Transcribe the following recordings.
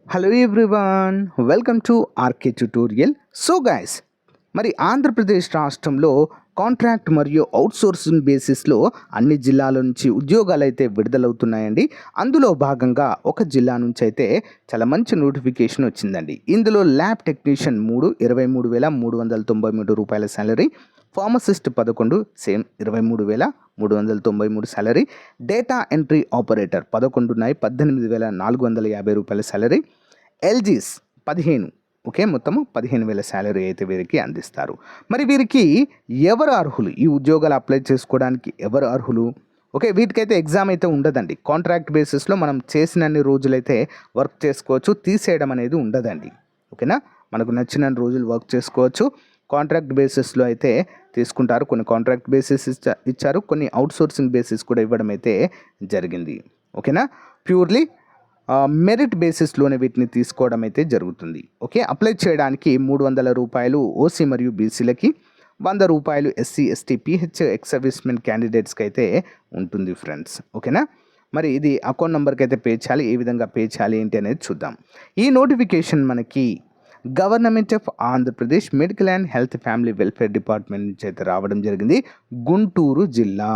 Hello everyone, welcome to RK tutorial. So guys, మరి ఆంధ్రప్రదేశ్ రాష్ట్రంలో contract మరియు అవుట్సోర్సింగ్ బేసిస్లో అన్ని జిల్లాల నుంచి ఉద్యోగాలు అయితే విడుదలవుతున్నాయండి. అందులో భాగంగా ఒక జిల్లా నుంచి అయితే చాలా మంచి నోటిఫికేషన్ వచ్చిందండి. ఇందులో ల్యాబ్ టెక్నీషియన్ 23,393 రూపాయల salary, pharmacist 11 same 23,393 salary, data entry operator 11 ఉన్నాయి 18,450 రూపాయల శాలరీ, ఎల్జీస్ 15, ఓకే, మొత్తము 15,000 శాలరీ అయితే వీరికి అందిస్తారు. మరి వీరికి ఎవరు అర్హులు? ఈ ఉద్యోగాలు అప్లై చేసుకోవడానికి ఎవరు అర్హులు? ఓకే, వీటికైతే ఎగ్జామ్ అయితే ఉండదండి. కాంట్రాక్ట్ బేసిస్లో మనం చేసినన్ని రోజులైతే వర్క్ చేసుకోవచ్చు, తీసేయడం అనేది ఉండదండి. ఓకేనా, మనకు నచ్చిన రోజులు వర్క్ చేసుకోవచ్చు. కాంట్రాక్ట్ బేసిస్లో అయితే తీసుకుంటారు. కొన్ని కాంట్రాక్ట్ బేసిస్ ఇచ్చారు, కొన్ని అవుట్సోర్సింగ్ బేసిస్ కూడా ఇవ్వడం అయితే జరిగింది. ఓకేనా, ప్యూర్లీ మెరిట్ బేసిస్లోనే వీటిని తీసుకోవడం అయితే జరుగుతుంది. ఓకే, అప్లై చేయడానికి 300 రూపాయలు ఓసీ మరియు బీసీలకి, 100 రూపాయలు SC ST PH ex servicemen క్యాండిడేట్స్కి అయితే ఉంటుంది ఫ్రెండ్స్. ఓకేనా, మరి ఇది అకౌంట్ నెంబర్కి అయితే పే చేయాలి. ఏ విధంగా పే చేయాలి ఏంటి అనేది చూద్దాం. ఈ నోటిఫికేషన్ మనకి government of Andhra Pradesh medical and health family welfare department నుంచి అయితే రావడం జరిగింది. గుంటూరు జిల్లా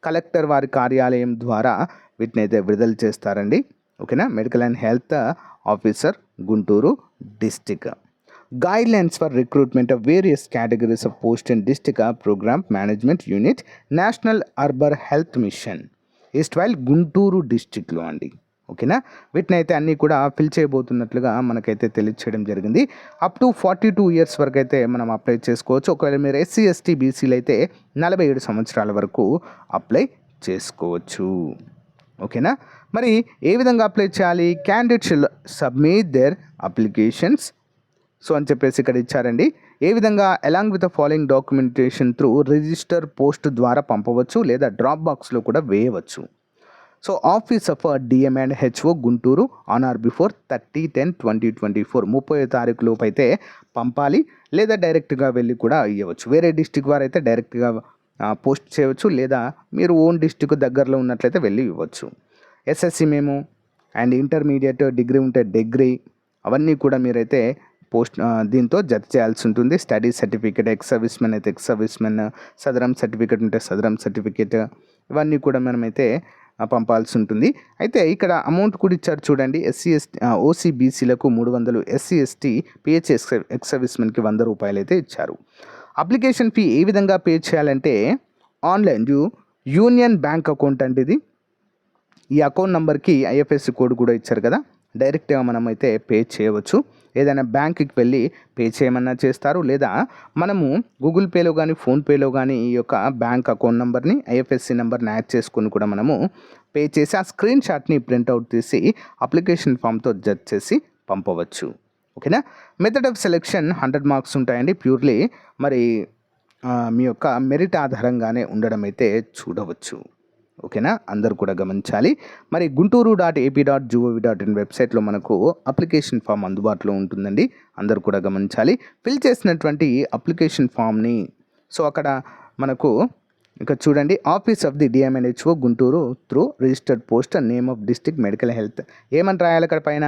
కలెక్టర్ వారి కార్యాలయం ద్వారా వీటిని అయితే విడుదల చేస్తారండి. ఓకేనా, medical and health officer, Guntur district. Guidelines for recruitment of various categories of post in district program management unit, national urban health mission, east while Guntur డిస్టిక్లో అండి. ఓకేనా, వీటిని అయితే అన్నీ కూడా ఫిల్ చేయబోతున్నట్లుగా మనకైతే తెలియచేయడం జరిగింది. అప్ టు 42 ఇయర్స్ వరకు అయితే మనం అప్లై చేసుకోవచ్చు. ఒకవేళ మీరు ఎస్సీ ఎస్టీ బీసీలు అయితే 47 సంవత్సరాల వరకు అప్లై చేసుకోవచ్చు. ఓకేనా, మరి ఏ విధంగా అప్లై చేయాలి? Candidate should submit their applications so అని చెప్పేసి ఇక్కడ ఇచ్చారండి. ఏ విధంగా along with the following documentation through register post ద్వారా పంపవచ్చు, లేదా డ్రాప్ బాక్స్లో కూడా వేయవచ్చు. So office of DM and HO Guntur on are before 30/10/2024 30వ తారీఖు లోపు అయితే పంపాలి, లేదా డైరెక్ట్గా వెళ్ళి కూడా ఇవ్వచ్చు. వేరే డిస్టిక్ వారు అయితే డైరెక్ట్గా పోస్ట్ చేయవచ్చు, లేదా మీరు ఓన్ డిస్టిక్ దగ్గరలో ఉన్నట్లయితే వెళ్ళి ఇవ్వచ్చు. ఎస్ఎస్సి మేము అండ్ ఇంటర్మీడియట్, డిగ్రీ ఉంటే డిగ్రీ, అవన్నీ కూడా మీరైతే పోస్ట్ దీంతో జత చేయాల్సి ఉంటుంది. స్టడీ సర్టిఫికేట్, ఎక్స్ సర్వీస్మెన్ అయితే ఎక్స్ సర్వీస్మెన్, సదరం సర్టిఫికేట్ ఉంటే సదరం సర్టిఫికేట్, ఇవన్నీ కూడా మనమైతే పంపాల్సి ఉంటుంది. అయితే ఇక్కడ అమౌంట్ కూడా ఇచ్చారు చూడండి. ఎస్సీ ఎస్టీ ఓసీ బీసీలకు 300, ఎస్సీ ఎస్టీ పిహెచ్ ఎక్స్ సర్వీస్మెన్కి 100 రూపాయలు అయితే ఇచ్చారు. అప్లికేషన్ ఫీ ఏ విధంగా పే చేయాలంటే ఆన్లైన్ యూనియన్ బ్యాంక్ అకౌంట్ అంటే ఇది. ఈ అకౌంట్ నెంబర్కి ఐఎఫ్ఎస్సి కోడ్ కూడా ఇచ్చారు కదా, డైరెక్ట్గా మనం అయితే పే చేయవచ్చు. ఏదైనా బ్యాంక్కి వెళ్ళి పే చేయమన్నా చేస్తారు, లేదా మనము గూగుల్ పేలో కానీ ఫోన్పేలో కానీ ఈ యొక్క బ్యాంక్ అకౌంట్ నెంబర్ని ఐఎఫ్ఎస్సి నెంబర్ని యాడ్ చేసుకొని కూడా మనము పే చేసి ఆ స్క్రీన్ షాట్ని ప్రింట్అవుట్ తీసి అప్లికేషన్ ఫామ్తో జడ్జ్ చేసి పంపవచ్చు. ఓకేనా, మెథడ్ ఆఫ్ సెలెక్షన్ 100 మార్క్స్ ఉంటాయండి. ప్యూర్లీ మరి మీ యొక్క మెరిట్ ఆధారంగానే ఉండడం అయితే చూడవచ్చు. ఓకేనా, అందరూ కూడా గమనించాలి. మరి gunturu.ap.gov.in వెబ్సైట్లో మనకు అప్లికేషన్ ఫామ్ అందుబాటులో ఉంటుందండి. అందరూ కూడా గమనించాలి. ఫిల్ చేసినటువంటి అప్లికేషన్ ఫామ్ని సో అక్కడ మనకు ఇక చూడండి, office of the DM&HO Guntur through registered post, name of district medical health, ఏమని రాయాలి అక్కడ పైన?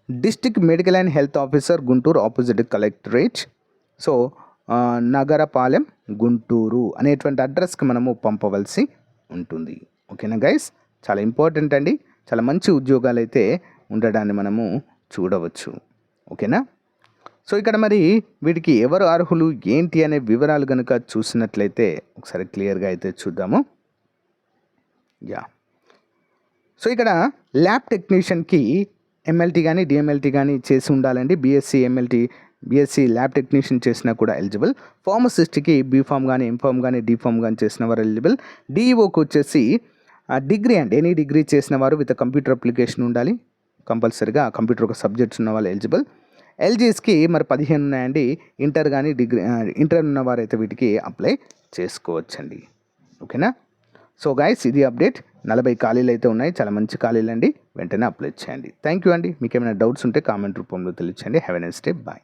District medical and health officer Guntur opposite collectorate, so Nagarapalem Guntur అనేటువంటి అడ్రస్కి మనము పంపవలసి ఉంటుంది. ఓకేనా గైస్, చాలా ఇంపార్టెంట్ అండి. చాలా మంచి ఉద్యోగాలు అయితే ఉండడాన్ని మనము చూడవచ్చు. ఓకేనా, సో ఇక్కడ మరి వీటికి ఎవరు అర్హులు ఏంటి అనే వివరాలు కనుక చూసినట్లయితే ఒకసారి క్లియర్గా అయితే చూద్దాము. సో ఇక్కడ ల్యాబ్ టెక్నీషియన్కి ఎంఎల్టీ కానీ డిఎంఎల్టీ కానీ చేసి ఉండాలండి. బీఎస్సీ ల్యాబ్ టెక్నీషియన్ చేసినా కూడా ఎలిజిబుల్. ఫార్మసిస్ట్కి బీఫామ్ కానీ ఎంఫామ్ కానీ డిఫామ్ కానీ చేసిన వారు ఎలిజిబుల్. డిఈఓకి వచ్చేసి డిగ్రీ అండ్ ఎనీ డిగ్రీ చేసిన వారు విత్ కంప్యూటర్ అప్లికేషన్ ఉండాలి కంపల్సరీగా. కంప్యూటర్ ఒక సబ్జెక్ట్స్ ఉన్న వాళ్ళు ఎలిజిబుల్. ఎల్జీఎస్కి మరి 15 ఉన్నాయండి. ఇంటర్ కానీ ఇంటర్ ఉన్న వారు అయితే వీటికి అప్లై చేసుకోవచ్చండి. ఓకేనా, సో గైస్ ఇది అప్డేట్. 40 ఖాళీలు అయితే ఉన్నాయి, చాలా మంచి ఖాళీలు అండి. వెంటనే అప్లై చేయండి. థ్యాంక్ యూ అండి. మీకు ఏమైనా డౌట్స్ ఉంటే కామెంట్ రూపంలో తెలియచేయండి. Have a nice day, bye.